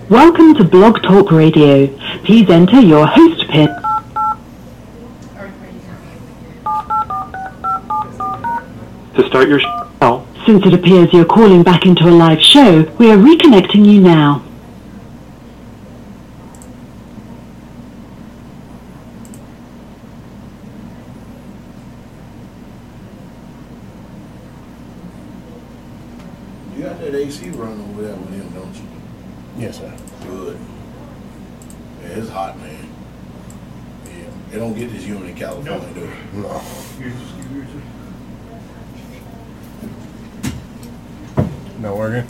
Welcome to Blog Talk Radio. Please enter your host PIN. To start your show. Since it appears you're calling back into a live show, we are reconnecting you now. You got that AC running over there with him, don't you? Yes, sir. Good. Yeah, it's hot, man. Yeah. It don't get this humid in California, do it? No. Not working?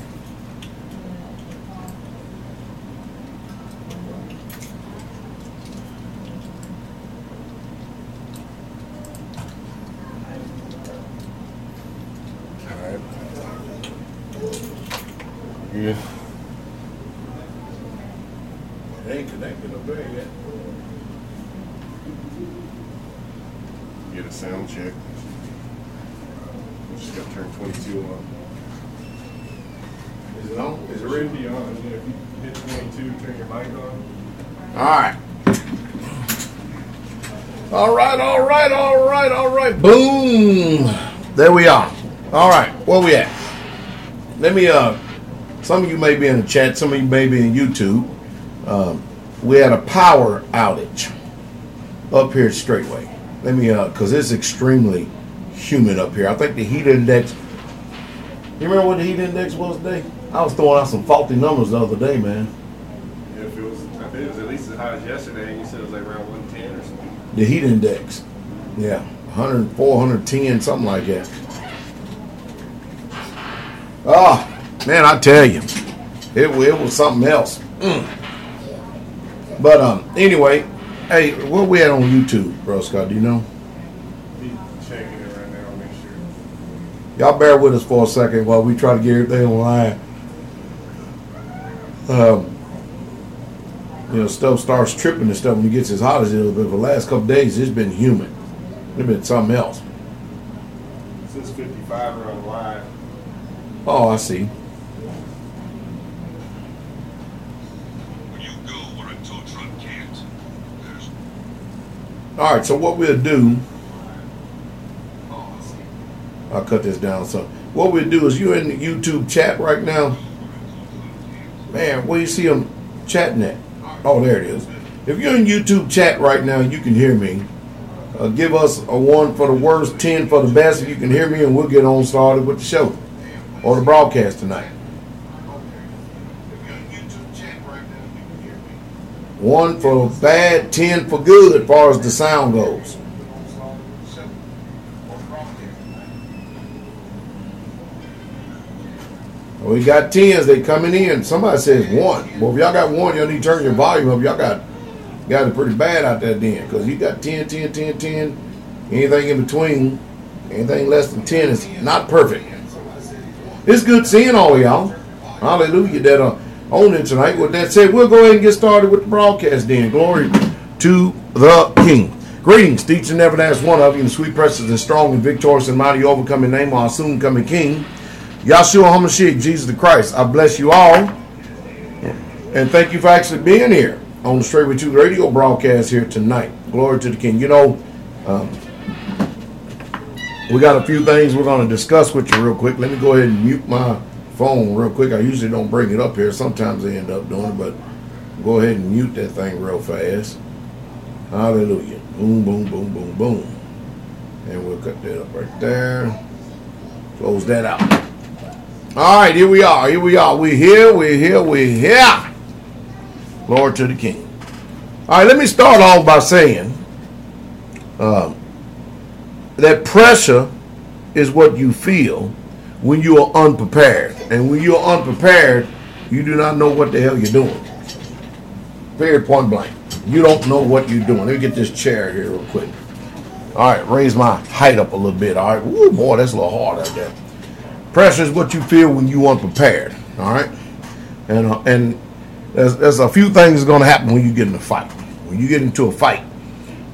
Alright. Good. It ain't connected up there yet. Get a sound check. Just got to turn 22 on. Is it on? Is it It ready? should be on. Yeah, if you hit 22, turn your mic on. All right. Boom. There we are. All right. Where we at? Let me, some of you may be in the chat. Some of you may be in YouTube. We had a power outage up here at Straightway. Let me, because it's extremely humid up here. I think the heat index, you remember what the heat index was today? I was throwing out some faulty numbers the other day, man. Yeah, if it was, I think it was at least as high as yesterday, and you said it was like around 110 or something. The heat index. Yeah, 104, 110, something like that. Oh, man, I tell you, it was something else. But anyway, hey, where we at on YouTube, bro, Scott? Do you know? Be checking it right now, make sure. Y'all bear with us for a second while we try to get everything online. You know, stuff starts tripping and stuff when it gets as hot as it is. But for the last couple days, it's been humid. It's been something else. It says 55 around live. Oh, I see. All right, so what we'll do, I'll cut this down. So what we'll do is, you're in the YouTube chat right now. Man, where you see them chatting at? Oh, there it is. If you're in YouTube chat right now, you can hear me. Give us a 1 for the worst, 10 for the best if you can hear me, and we'll get on started with the show or the broadcast tonight. 1 for bad, 10 for good as far as the sound goes. We got 10s, they coming in. Somebody says 1. Well, if y'all got 1, y'all need to turn your volume up. Y'all got it pretty bad out there then, because you got 10, 10, 10, 10. Anything in between, anything less than 10 is not perfect. It's good seeing all of y'all. Hallelujah, that are on it tonight. With that said, we'll go ahead and get started with the broadcast then. Glory to the King. Greetings to each and every last one of you, in the sweet, precious, and strong, and victorious, and mighty, overcoming name of our soon-coming King, Yahshua HaMashiach, Jesus the Christ. I bless you all, and thank you for actually being here on the Straight With You radio broadcast here tonight. Glory to the King. You know, we got a few things we're going to discuss with you real quick. Let me go ahead and mute my phone real quick. I usually don't bring it up here. Sometimes I end up doing it, but go ahead and mute that thing real fast. Hallelujah. Boom, boom, boom, boom, boom. And we'll cut that up right there. Close that out. All right, here we are. We're here. Lord to the King. All right, let me start off by saying that pressure is what you feel when you are unprepared. And when you're unprepared, you do not know what the hell you're doing. Very point blank. You don't know what you're doing. Let me get this chair here real quick. All right, raise my height up a little bit. All right. Ooh, boy, that's a little hard out there. Pressure is what you feel when you're unprepared. All right. And there's a few things going to happen when you get in a fight. When you get into a fight,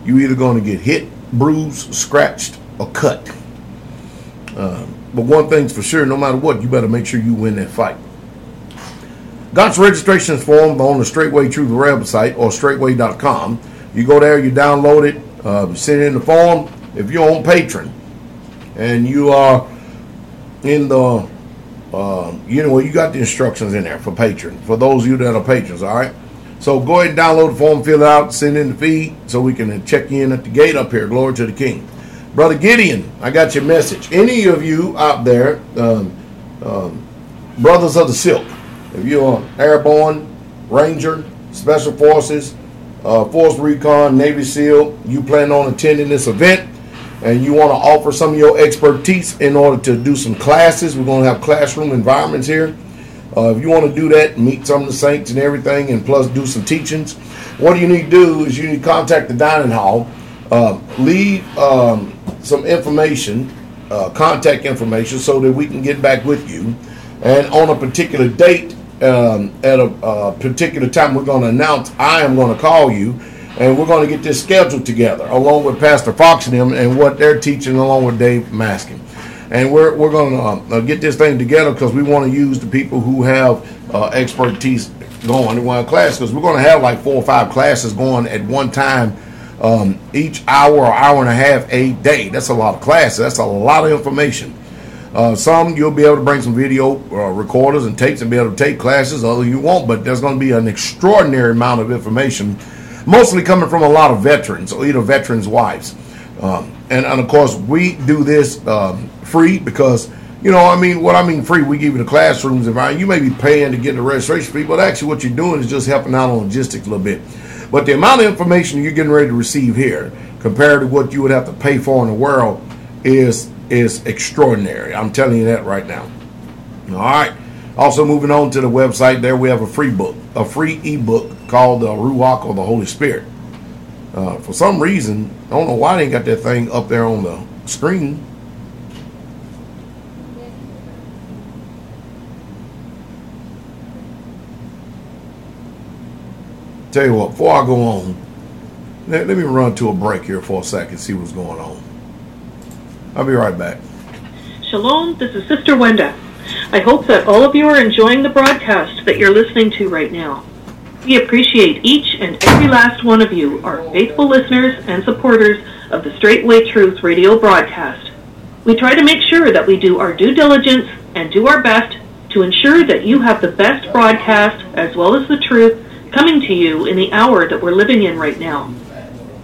you're either going to get hit, bruised, scratched, or cut. But one thing's for sure, no matter what, you better make sure you win that fight. Got your registration form on the Straightway Truth website or straightway.com. You go there, you download it, send in the form. If you're on Patreon and you are in the, you got the instructions in there for Patreon, for those of you that are patrons, all right? So go ahead and download the form, fill it out, send in the feed so we can check you in at the gate up here. Glory to the King. Brother Gideon, I got your message. Any of you out there, brothers of the silk, if you're airborne, ranger, special forces, force recon, Navy SEAL, you plan on attending this event and you want to offer some of your expertise in order to do some classes, we're going to have classroom environments here. If you want to do that, meet some of the saints and everything, and plus do some teachings, what you need to do is you need to contact the dining hall, leave some information, contact information, so that we can get back with you. And on a particular date, at a particular time, we're going to announce, I am going to call you, and we're going to get this scheduled together, along with Pastor Fox and them, and what they're teaching, along with Dave Maskin. And we're going to get this thing together because we want to use the people who have expertise going in one class, because we're going to have like 4 or 5 classes going at one time, each hour or hour and a half a day. That's a lot of classes. That's a lot of information. Some you'll be able to bring some video recorders and tapes and be able to take classes. Other you won't, but there's going to be an extraordinary amount of information, mostly coming from a lot of veterans or either veterans' wives. And of course, we do this free because, what I mean free, we give you the classrooms environment. You may be paying to get the registration fee, but actually what you're doing is just helping out on logistics a little bit. But the amount of information you're getting ready to receive here compared to what you would have to pay for in the world is extraordinary. I'm telling you that right now. All right. Also, moving on to the website, there we have a free book, a free ebook called the Ruach, or the Holy Spirit. For some reason, I don't know why they ain't got that thing up there on the screen. Tell you what, before I go on, let me run to a break here for a second, see what's going on. I'll be right back. Shalom, this is Sister Wenda. I hope that all of you are enjoying the broadcast that you're listening to right now. We appreciate each and every last one of you, our faithful listeners and supporters of the Straightway Truth radio broadcast. We try to make sure that we do our due diligence and do our best to ensure that you have the best broadcast as well as the truth coming to you in the hour that we're living in right now.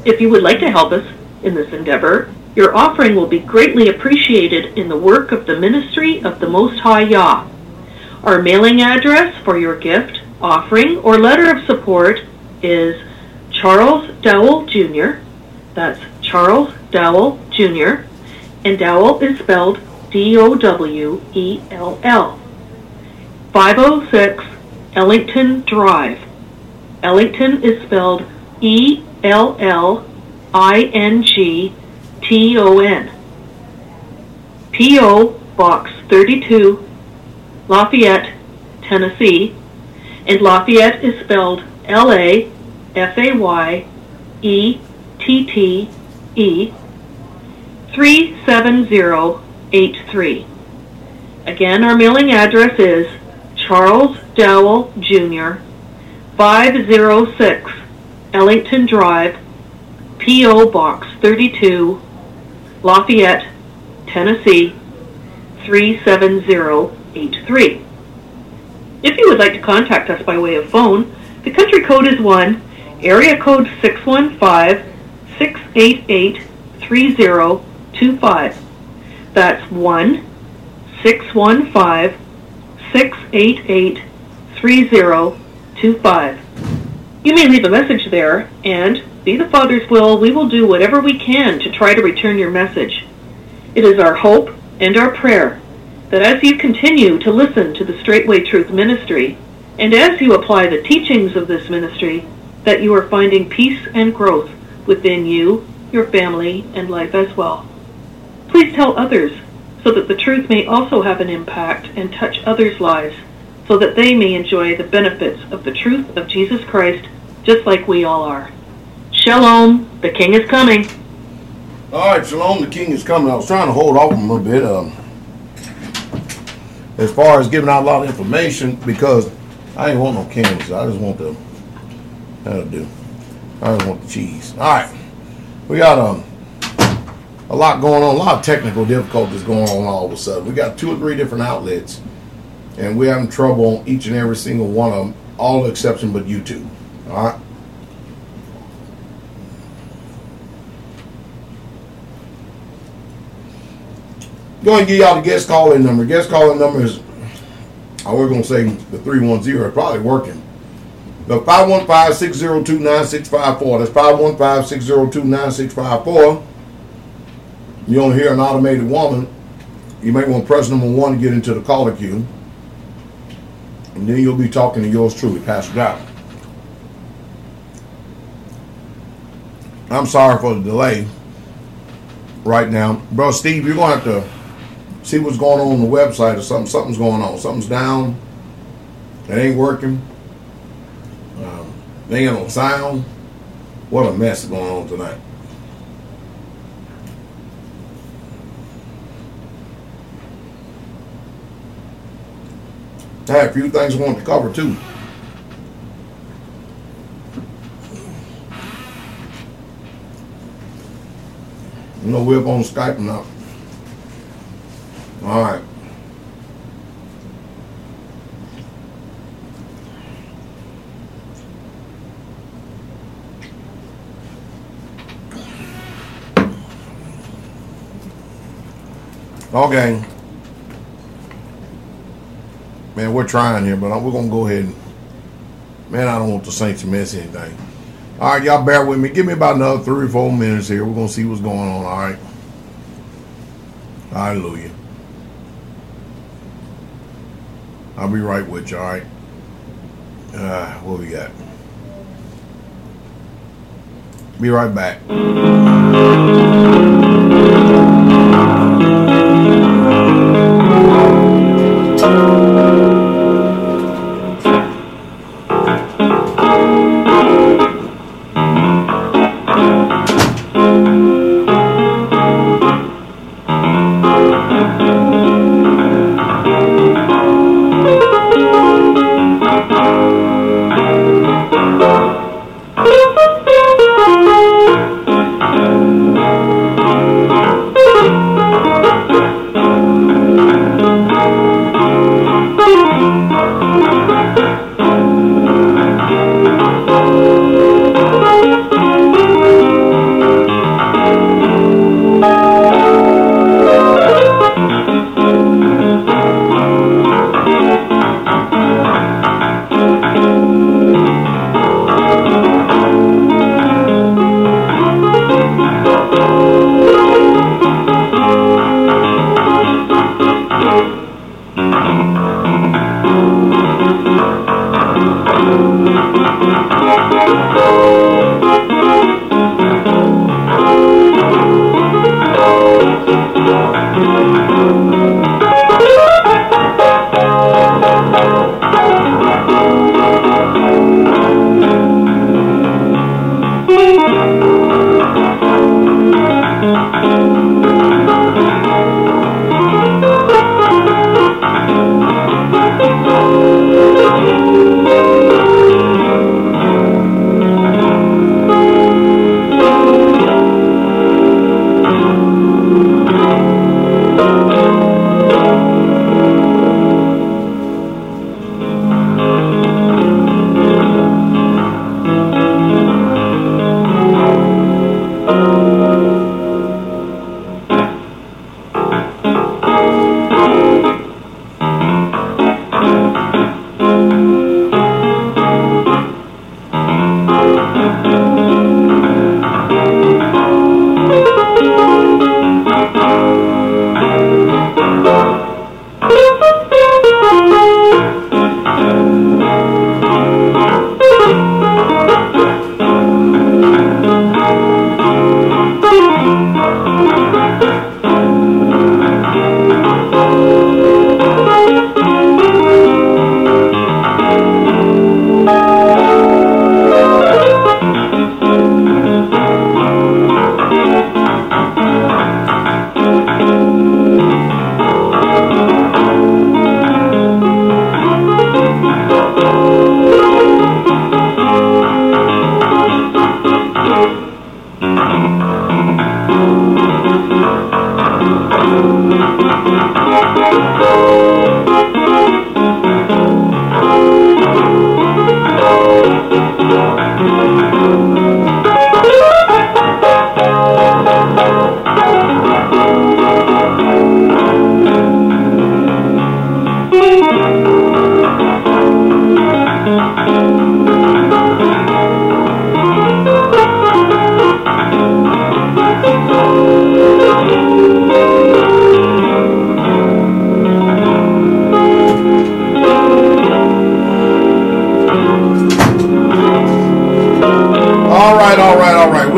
If you would like to help us in this endeavor, your offering will be greatly appreciated in the work of the ministry of the Most High Yah. Our mailing address for your gift, offering, or letter of support is Charles Dowell Jr. That's Charles Dowell Jr. And Dowell is spelled D-O-W-E-L-L. 506 Ellington Drive. Ellington is spelled E-L-L-I-N-G-T-O-N. P.O. Box 32, Lafayette, Tennessee. And Lafayette is spelled L-A-F-A-Y-E-T-T-E 37083. Again, our mailing address is Charles Dowell Jr., 506 Ellington Drive, P.O. Box 32, Lafayette, Tennessee, 37083. If you would like to contact us by way of phone, the country code is 1, area code 615-688-3025. That's 1-615-688-3025. You may leave a message there, and, be the Father's will, we will do whatever we can to try to return your message. It is our hope and our prayer that as you continue to listen to the Straightway Truth Ministry, and as you apply the teachings of this ministry, that you are finding peace and growth within you, your family, and life as well. Please tell others so that the truth may also have an impact and touch others' lives, so that they may enjoy the benefits of the truth of Jesus Christ, just like we all are. Shalom, the King is coming. All right, Shalom, the King is coming. I was trying to hold off a little bit as far as giving out a lot of information, because I ain't want no candies. I just want the, that'll do. I just want the cheese. All right. We got a lot going on, a lot of technical difficulties going on all of a sudden. We got 2 or 3 different outlets, and we're having trouble on each and every single one of them, all exception but YouTube. All right. Go ahead and give y'all the guest call-in number. Guest call-in number is, we're going to say the 310. It's probably working. The 515-602-9654. That's 515-602-9654. You only hear an automated woman. You may want to press number 1 to get into the caller queue. And then you'll be talking to yours truly, Pastor Dowell. I'm sorry for the delay right now. Bro, Steve, you're going to have to see what's going on the website or something. Something's going on. Something's down. It ain't working. They ain't no sound. What a mess going on tonight. I had a few things I wanted to cover too. You know, we're up on Skype now. All right. Okay. Man, we're trying here, but we're going to go ahead and... Man, I don't want the Saints to miss anything. All right, y'all bear with me. Give me about another 3 or 4 minutes here. We're going to see what's going on, all right? Hallelujah. I'll be right with you, all right? What we got? Be right back.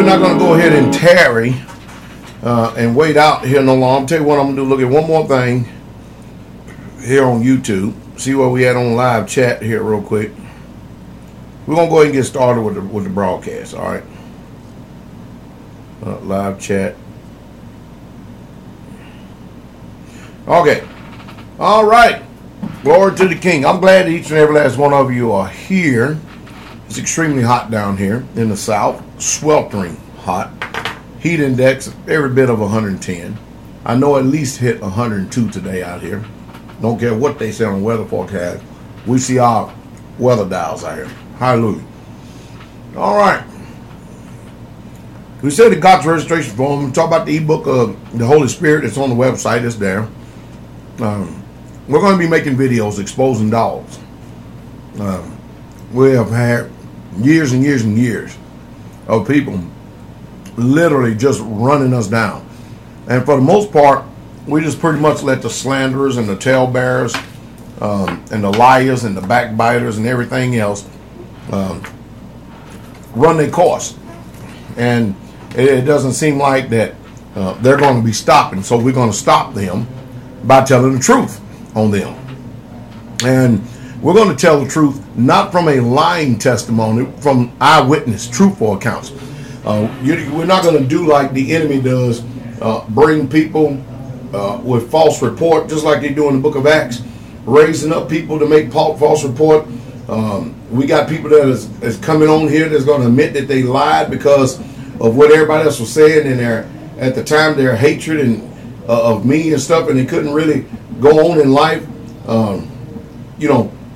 We're not going to go ahead and tarry and wait out here no longer. I'll tell you what I'm going to do. Look at one more thing here on YouTube. See what we had on live chat here real quick. We're going to go ahead and get started with the broadcast. All right. Live chat. Okay. All right. Glory to the King. I'm glad each and every last one of you are here. It's extremely hot down here in the south. Sweltering hot. Heat index every bit of 110. I know at least hit 102 today out here. Don't care what they say on weather forecast. We see our weather dials out here. Hallelujah. All right. We said the God's registration form. We talk about the ebook of the Holy Spirit. It's on the website. It's there. We're going to be making videos exposing dogs. We have had years and years and years of people literally just running us down. And for the most part, we just pretty much let the slanderers and the talebearers and the liars and the backbiters and everything else run their course. And it doesn't seem like that they're going to be stopping. So we're going to stop them by telling the truth on them. And we're going to tell the truth, not from a lying testimony, from eyewitness, truthful accounts. We're not going to do like the enemy does, bring people with false report, just like they do in the book of Acts, raising up people to make false report. We got people that is coming on here that's going to admit that they lied because of what everybody else was saying, and at the time their hatred and of me and stuff, and they couldn't really go on in life,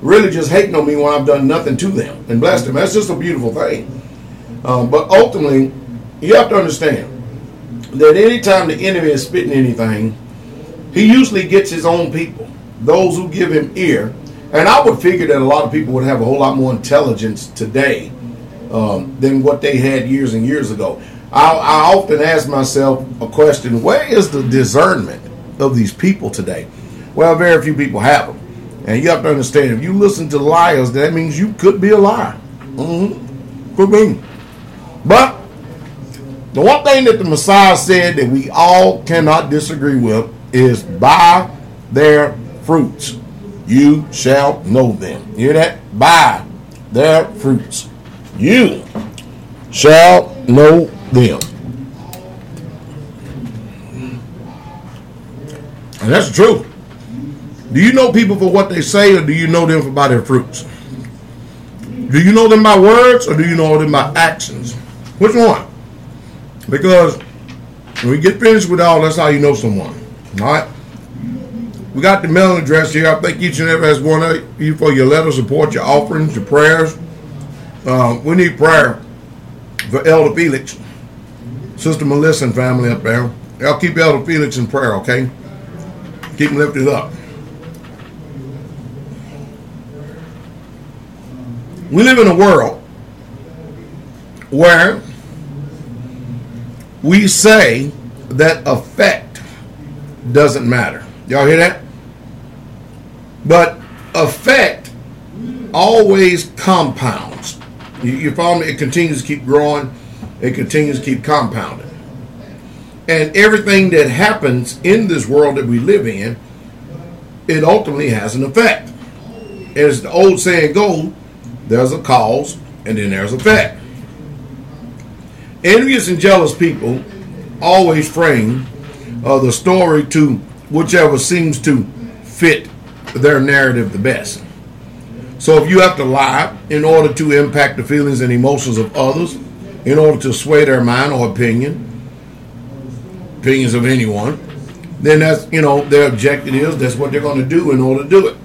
really just hating on me when I've done nothing to them and blessed them. That's just a beautiful thing. But ultimately, you have to understand that anytime the enemy is spitting anything, he usually gets his own people, those who give him ear. And I would figure that a lot of people would have a whole lot more intelligence today than what they had years and years ago. I often ask myself a question: where is the discernment of these people today? Well, very few people have them. And you have to understand, if you listen to liars, that means you could be a liar. Could be. But the one thing that the Messiah said that we all cannot disagree with is, by their fruits you shall know them. You hear that? By their fruits you shall know them. And that's the truth. Do you know people for what they say, or do you know them by their fruits? Do you know them by words, or do you know them by actions? Which one? Because when we get finished with all, that's how you know someone. All right? We got the mailing address here. I thank each and every last one of you for your letter support, your offerings, your prayers. We need prayer for Elder Felix, Sister Melissa and family up there. I'll keep Elder Felix in prayer, okay? Keep him lifted up. We live in a world where we say that effect doesn't matter. Y'all hear that? But effect always compounds. You follow me? It continues to keep growing. It continues to keep compounding. And everything that happens in this world that we live in, it ultimately has an effect. As the old saying goes, there's a cause and then there's effect. Envious and jealous people always frame the story to whichever seems to fit their narrative the best. So if you have to lie in order to impact the feelings and emotions of others, in order to sway their mind or opinions of anyone, then that's, their objective is that's what they're going to do in order to do it.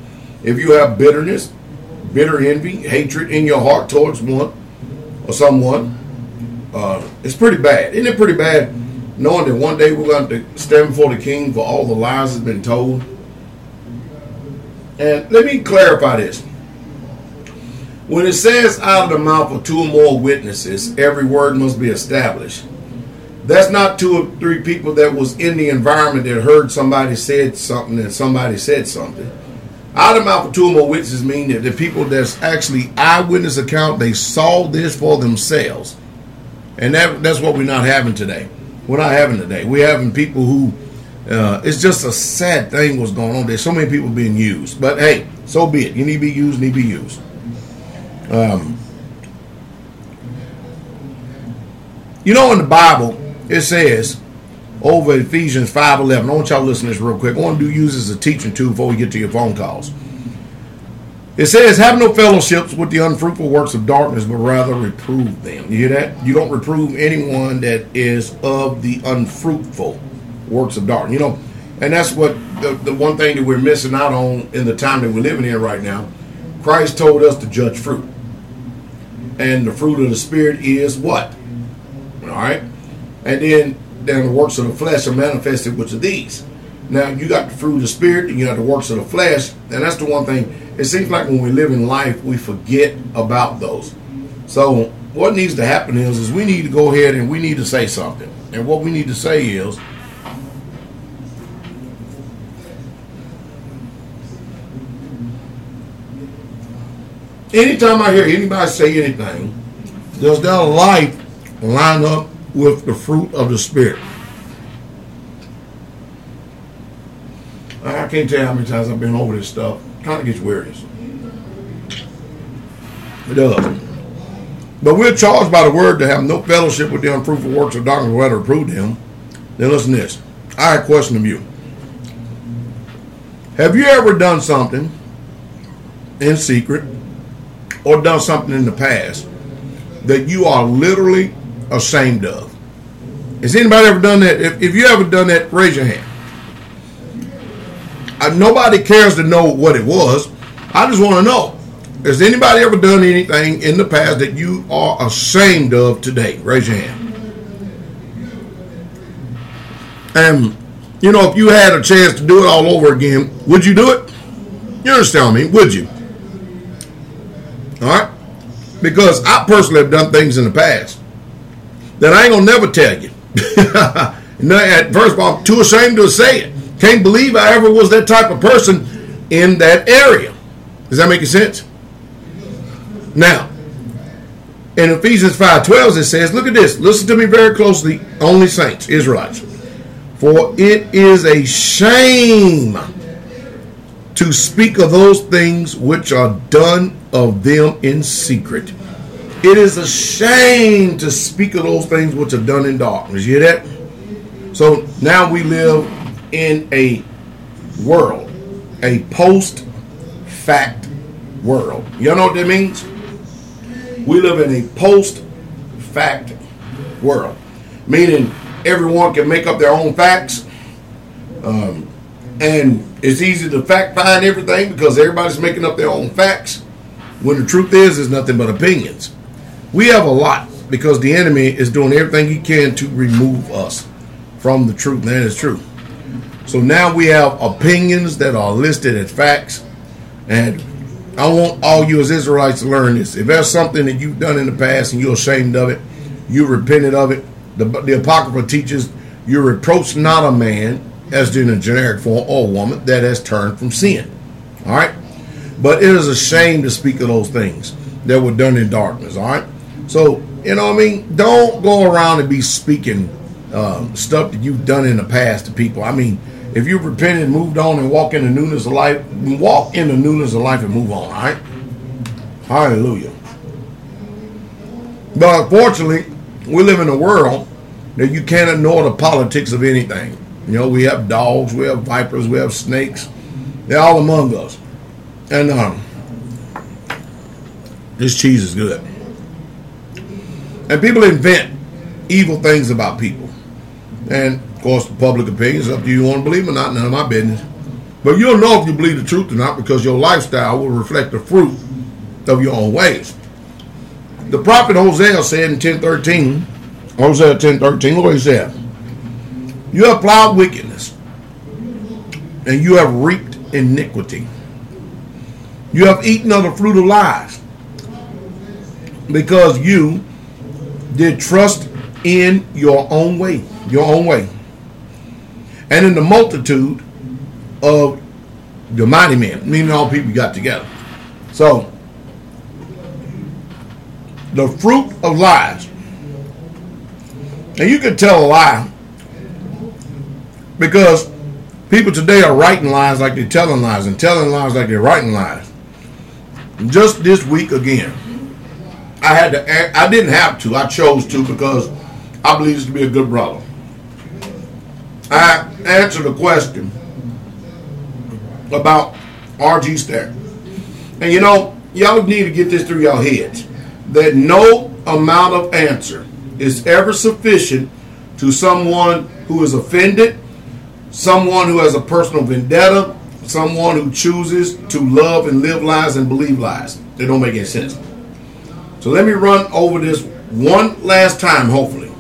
If you have bitterness, bitter envy, hatred in your heart towards one or someone, it's pretty bad. Isn't it pretty bad knowing that one day we're going to stand before the King for all the lies that's been told? And let me clarify this. When it says out of the mouth of two or more witnesses, every word must be established. That's not two or three people that was in the environment that heard somebody said something and somebody said something. Out of the mouth of two or more witnesses mean that the people that's actually eyewitness account, they saw this for themselves. And that's what we're not having today. We're not having today. We're having people who, it's just a sad thing what's going on. There's so many people being used. But hey, so be it. You need to be used, need to be used. In the Bible, it says over Ephesians 5:11. I want y'all to listen to this real quick. I want to use this as a teaching tool before we get to your phone calls. It says, have no fellowships with the unfruitful works of darkness, but rather reprove them. You hear that? You don't reprove anyone that is of the unfruitful works of darkness. And that's what the one thing that we're missing out on in the time that we're living in right now. Christ told us to judge fruit. And the fruit of the Spirit is what? All right? And then the works of the flesh are manifested, which are these. Now, you got the fruit of the Spirit, and you got the works of the flesh, and that's the one thing. It seems like when we live in life, we forget about those. So what needs to happen is we need to go ahead and we need to say something. And what we need to say is, anytime I hear anybody say anything, does their life line up with the fruit of the Spirit? I can't tell you how many times I've been over this stuff. It kind of gets weird. It does. But we're charged by the word to have no fellowship with the unfruitful works of darkness, whether reprove them. Then listen to this. I have a question of you. Have you ever done something in secret or done something in the past that you are literally ashamed of? Has anybody ever done that? If you ever done that, raise your hand. Nobody cares to know what it was. I just want to know. Has anybody ever done anything in the past that you are ashamed of today? Raise your hand. And, if you had a chance to do it all over again, would you do it? You understand me? Would you? All right? Because I personally have done things in the past that I ain't going to never tell you. First of all, I'm too ashamed to say it. Can't believe I ever was that type of person in that area. Does that make sense? Now, in Ephesians 5:12 it says, look at this. Listen to me very closely, only saints, Israelites. For it is a shame to speak of those things which are done of them in secret. It is a shame to speak of those things which are done in darkness. You hear that? So now we live in a world, a post-fact world. You know what that means? We live in a post-fact world, meaning everyone can make up their own facts, and it's easy to fact find everything because everybody's making up their own facts, when the truth is nothing but opinions. We have a lot because the enemy is doing everything he can to remove us from the truth, and that is true. So now we have opinions that are listed as facts, and I want all you as Israelites to learn this. If there's something that you've done in the past and you're ashamed of it, you repented of it, the Apocrypha teaches you reproach not a man, as in a generic form, or a woman that has turned from sin. All right? But it is a shame to speak of those things that were done in darkness. All right? So, don't go around and be speaking stuff that you've done in the past to people. If you've repented, moved on, and walk in the newness of life, walk in the newness of life and move on, all right? Hallelujah. But unfortunately, we live in a world that you can't ignore the politics of anything. We have dogs, we have vipers, we have snakes. They're all among us. And this cheese is good. And people invent evil things about people. And, of course, the public opinion is up to you want to believe or not. None of my business. But you'll know if you believe the truth or not because your lifestyle will reflect the fruit of your own ways. The prophet Hosea said in 10:13, Hosea 10:13, look what he said. You have plowed wickedness, and you have reaped iniquity. You have eaten of the fruit of lies, because you did trust in your own way, and in the multitude of the mighty men, meaning all people got together. So, the fruit of lies. And you can tell a lie because people today are writing lies like they're telling lies and telling lies like they're writing lies. Just this week again, I didn't have to. I chose to because I believe this to be a good brother. I answered a question about R.G. Stair. And y'all need to get this through your heads. That no amount of answer is ever sufficient to someone who is offended, someone who has a personal vendetta, someone who chooses to love and live lies and believe lies. They don't make any sense. So let me run over this one last time, hopefully.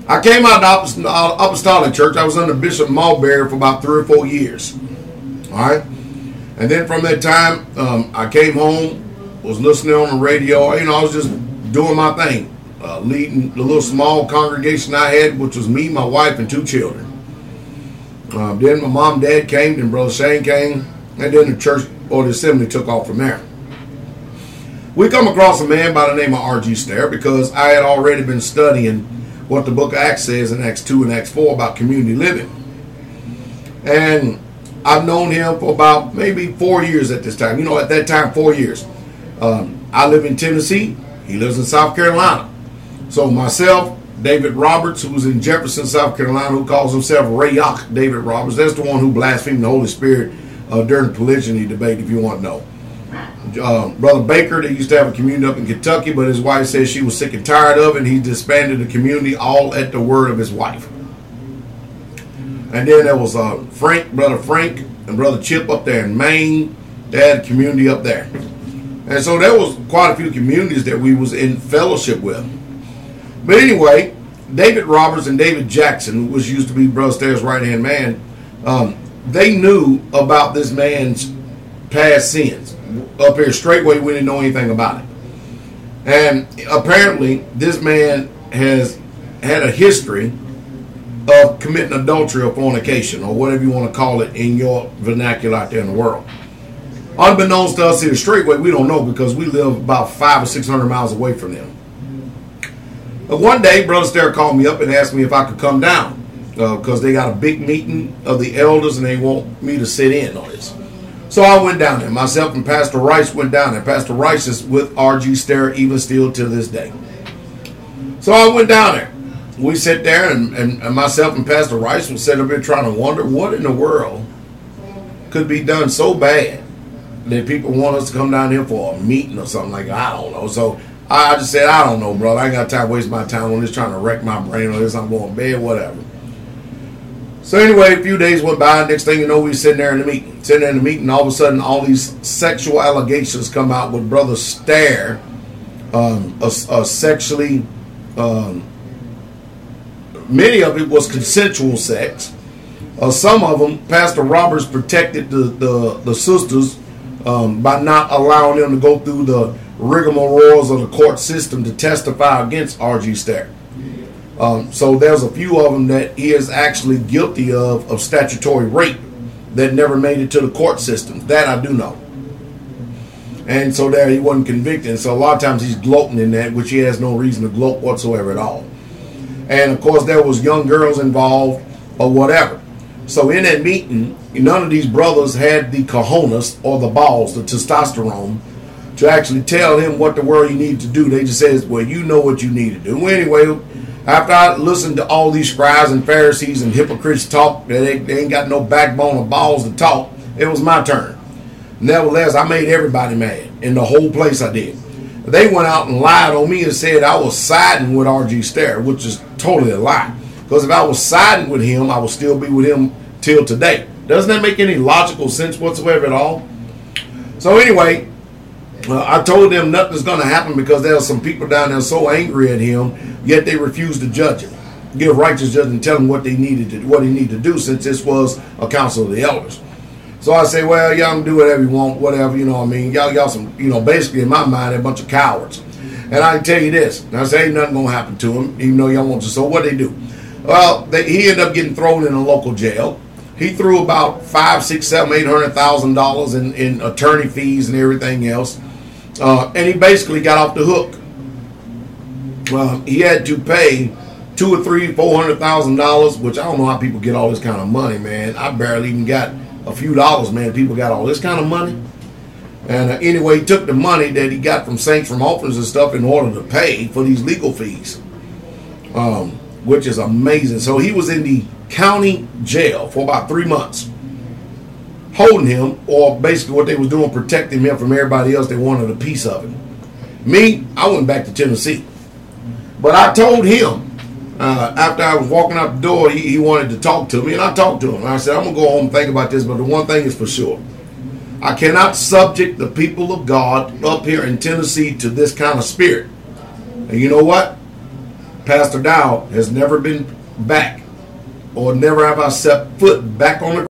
I came out of the Apostolic Church. I was under Bishop Mulberry for about 3 or 4 years. All right? And then from that time, I came home, was listening on the radio. I was just doing my thing, leading the little small congregation I had, which was me, my wife, and 2 children. Then my mom and dad came, then Brother Shane came, and then the church or the assembly took off from there. We come across a man by the name of R.G. Stair because I had already been studying what the book of Acts says in Acts 2 and Acts 4 about community living. And I've known him for about maybe 4 years at this time. At that time, 4 years. I live in Tennessee. He lives in South Carolina. So myself, David Roberts, who's in Jefferson, South Carolina, who calls himself Rayak David Roberts. That's the one who blasphemed the Holy Spirit during the polygyny debate, if you want to know. Brother Baker, that used to have a community up in Kentucky, but his wife says she was sick and tired of it. He disbanded the community all at the word of his wife. And then there was Brother Frank, and Brother Chip up there in Maine. They had a community up there. And so there was quite a few communities that we was in fellowship with. But anyway, David Roberts and David Jackson, which used to be Brother Stair's right-hand man, they knew about this man's past sins. Up here straightway, we didn't know anything about it. And apparently, this man has had a history of committing adultery or fornication, or whatever you want to call it in your vernacular out there in the world. Unbeknownst to us here straightway, we don't know because we live about 500 or 600 miles away from them. But one day, Brother Stair called me up and asked me if I could come down because they got a big meeting of the elders and they want me to sit in on this. So I went down there. Myself and Pastor Rice went down there. Pastor Rice is with R.G. Stair even still to this day. So I went down there. We sit there and myself and Pastor Rice was sitting up here trying to wonder what in the world could be done so bad that people want us to come down here for a meeting or something like that. I don't know. So I just said, I don't know, brother. I ain't got time to waste my time on this trying to wreck my brain on this. I'm going to bed, whatever. So anyway, a few days went by. Next thing you know, we sitting there in the meeting. Sitting there in the meeting, all of a sudden, all these sexual allegations come out with Brother Stair, sexually, many of it was consensual sex. Some of them, Pastor Roberts protected the sisters by not allowing them to go through the rigmaroles of the court system to testify against R.G. Stair. So there's a few of them that he is actually guilty of statutory rape that never made it to the court system. That I do know. And so there he wasn't convicted. And so a lot of times he's gloating in that, which he has no reason to gloat whatsoever at all. And of course there was young girls involved or whatever. So in that meeting, none of these brothers had the cojones or the balls, the testosterone, to actually tell him what the world you need to do. They just says, well, you know what you need to do. Well, anyway, after I listened to all these scribes and Pharisees and hypocrites talk, they ain't got no backbone or balls to talk, it was my turn. Nevertheless, I made everybody mad. In the whole place I did. They went out and lied on me and said I was siding with R.G. Starrett, which is totally a lie. Because if I was siding with him, I would still be with him till today. Doesn't that make any logical sense whatsoever at all? So anyway, I told them nothing's going to happen because there are some people down there so angry at him, yet they refused to judge him, give righteous judgment, and tell him what he needed to do, since this was a council of the elders. So I say, well, y'all can do whatever you want, whatever, you know what I mean. Y'all some, basically in my mind, they're a bunch of cowards. And I can tell you this, I say ain't nothing going to happen to him, even though y'all want to. So what they do? Well, he ended up getting thrown in a local jail. He threw about $800,000 in attorney fees and everything else. And he basically got off the hook. Well, he had to pay $200,000 or $400,000, which I don't know how people get all this kind of money, man. I barely even got a few dollars, man. People got all this kind of money. And anyway, he took the money that he got from saints, from offerings and stuff, in order to pay for these legal fees, which is amazing. So he was in the county jail for about 3 months, holding him, or basically what they was doing, protecting him from everybody else that wanted a piece of him. Me, I went back to Tennessee. But I told him, after I was walking out the door, he wanted to talk to me, and I talked to him. I said, I'm going to go home and think about this, but the one thing is for sure. I cannot subject the people of God up here in Tennessee to this kind of spirit. And you know what? Pastor Dowell has never been back, or never have I set foot back on the